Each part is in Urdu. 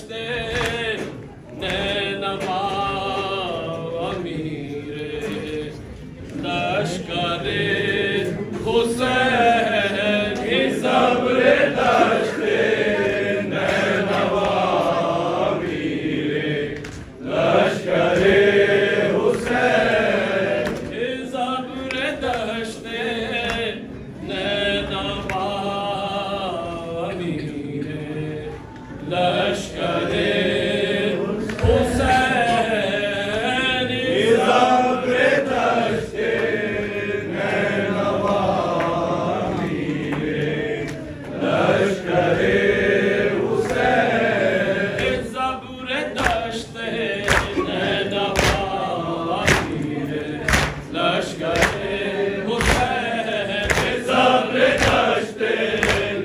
دشت نینوا امیر لشکر حسین کی صبر دشت نینوا امیر لشکر حسین کی صبر دشت نینوا امیر لشکر حسین صبر دشت نینوا امیر لشکر حسین صبر دشت نینوا امیر لشکر حسین صبر دشت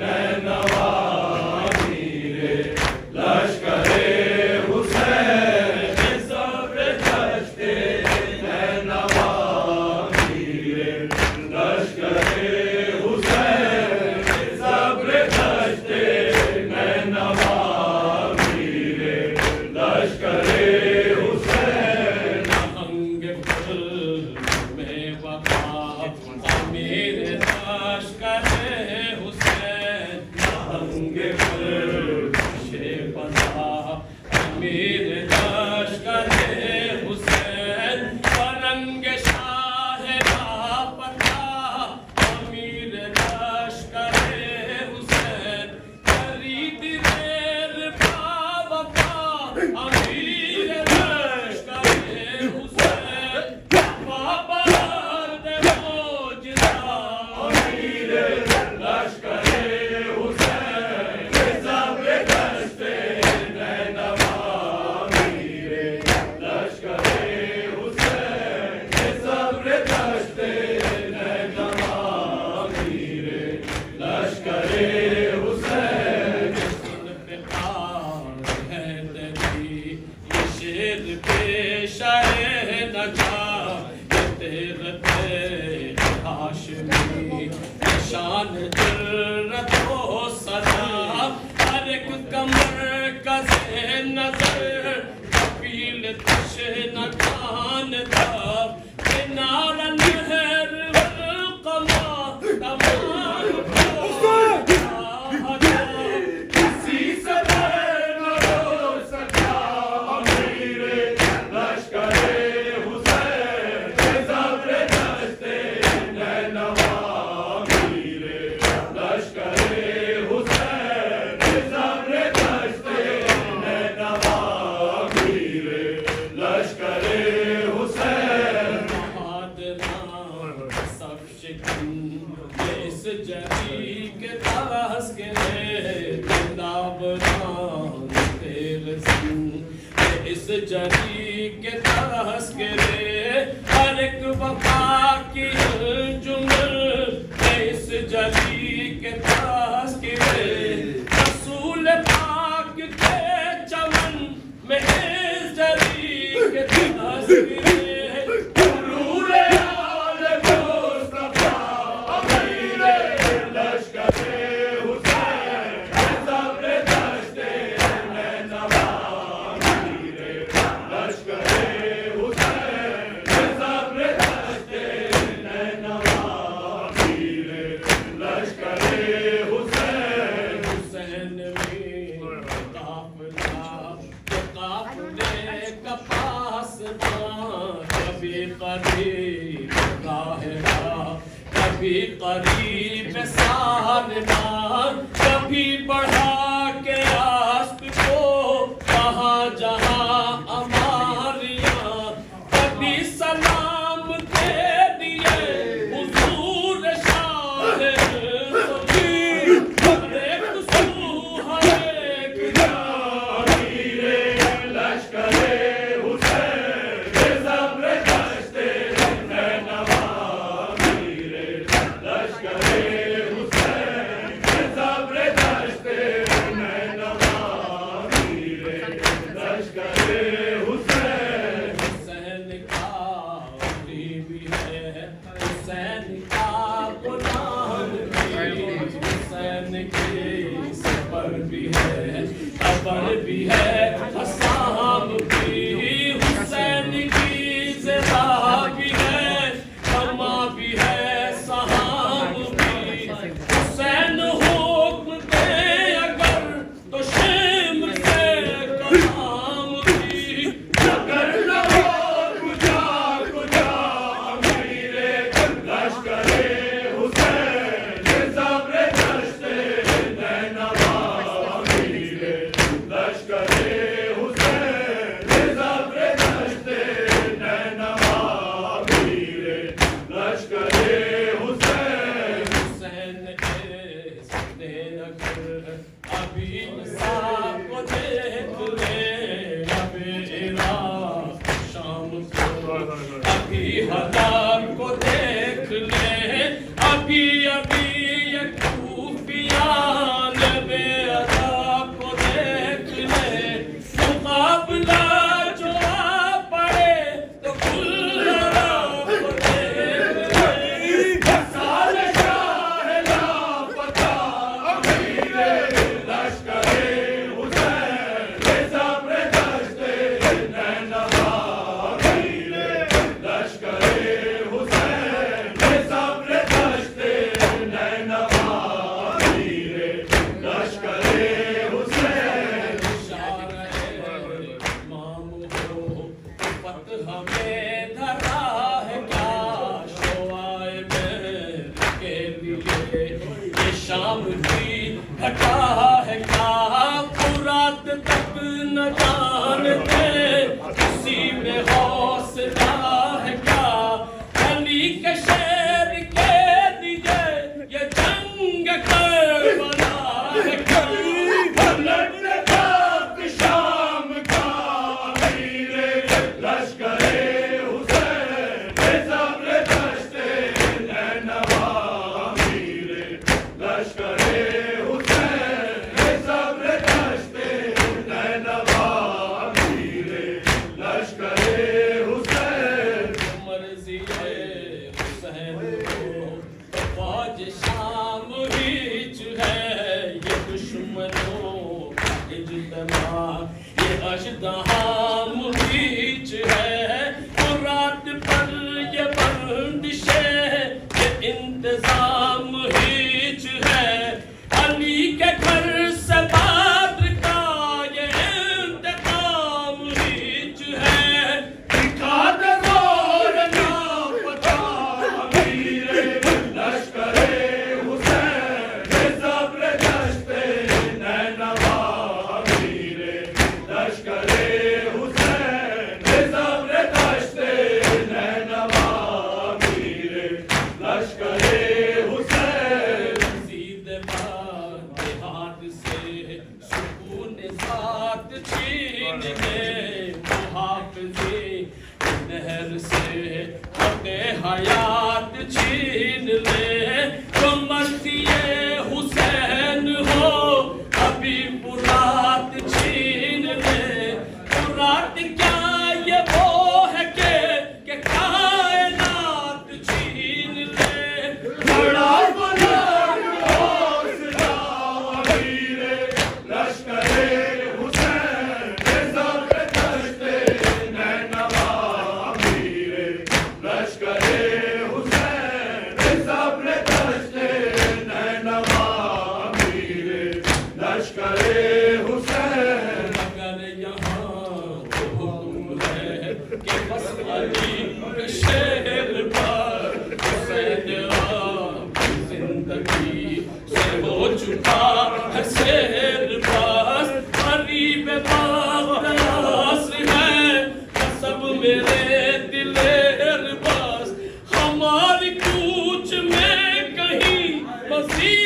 نینوا امیر لشکر حسین صبر دشت نینوا امیر لشکر حسین صبر دشت نینوا امیر لشکر حسین نہنگ پل میں وفا امیر لشکر حسین نہنگ پل امیر لشکر حسین فرنگ شاہ لاپتہ امیر لشکر حسین فرید دیر باوفا امیر لشکر حسین بابرد موجزہ امیر لشکر حسین صبر دشت نینوا امیر لشکر حسین صبر دشت نینوا امیر لشکر حسین انتقال ہے تیری یہ شیر پیش ہے نجات یہ تیرت ہاشمی نشان جرت و سلام ہر ایک کمر کا ذہن نظر کفیل تشنہ کان دب کنار نہر والقما تمام کسی سے بہر نہ ہو سکا امیر لشکر حسین صبر دشت نینوا امیر لشکر حسین صبر دشت نینوا امیر لشکر حسین بہادران سب شکن اس جری کے تاس کے نابران تیرے سن اس جری کے تاس کے ہر ایک وفا کی جمل اس جری کے تاس کے رسول پاک کے چمن میں اس جری کے تاس کے غرور آل مصطفیٰ امیر لشکر حسین صبر دشت نینوا امیر لشکر حسین صبر دشت نینوا امیر لشکر حسین حسین میں قافلے کا پاس کبھی قریب راہبہ کبھی قریب سالمان کبھی بڑھا کے آسپ کو کہاں جہاں اماریاں کبھی سلام دے دیے حضور شاہ سبیر ہر ایک سو ہر ایک جا امیر لشکر حسین صبر دشت نینوا امیر لشکر حسین صبر دشت شام کی کر لو کجا کجا امیر لشکر حسین صبر دشت نینوا امیر لشکر حسین صبر دشت نینوا امیر لشکر حسین حسین اس نے نگر ابھی نصاب کو دیکھ لے اب عراق شام کو ابھی حلال کو دیکھ لے ابھی یہ کوفیان بے ادا کو دیکھ لے مقابلہ جو آ پڑے تو کل عراق کو دیکھ لے سال شاہ لاپتہ امیر لشکر حسین صبر دشت نینوا امیر لشکر حسین صبر دشت نینوا امیر لشکر حسین اشارہ امام ہو فتح میں دھرا ہے کیا شوائے میں کے لیے یہ شام کی گھٹا ہے کیا فرات تک نہ جانتے کسی میں حوصلہ ہے کیا علی کے شیر کے دیے یہ جنگ کربلا ہے کیا پلٹ خاک شام کا امیر لشکر حسین صبر دشت نینوا امیر لشکر حسین صبر دشت نینوا امیر لشکر حسین مرضی ہے حسین کو فوج شام ہیچ ہے یہ دشمنوں اجتماع یہ اشدہام ہیچ ہے مراد پر یہ بندش یہ انتظام ہیچ ہے علی کے گھر سے بدر کا یہ انتقام ہیچ ہے دکھا دے زور لاپتہ امیر لشکر حسین صبر دشت نینوا امیر لشکر حسین صبر دشت نینوا امیر لشکر حسین مزید بات ہاتھ سے سکون ذات چھین لے محافظی نہر سے حق حیات چھین لے جو مرضی حسین ہو ابھی فرات چھین لے فرات کیا یہ وہ ہے کہ کائنات چھین لے بڑا بلند حوصلہ امیر لشکر حسین صبر دشت نینوا امیر لشکر حسین صبر دشت نینوا امیر لشکر حسین اگر یہاں حکم ہے کہ بس علی کے شہر پر حسین آپ کی زندگی سے ہو چکا ہے سیر بس قریب باغ دراز ہے سب میرے دلیر بس ہماری کوچ میں کہیں مزید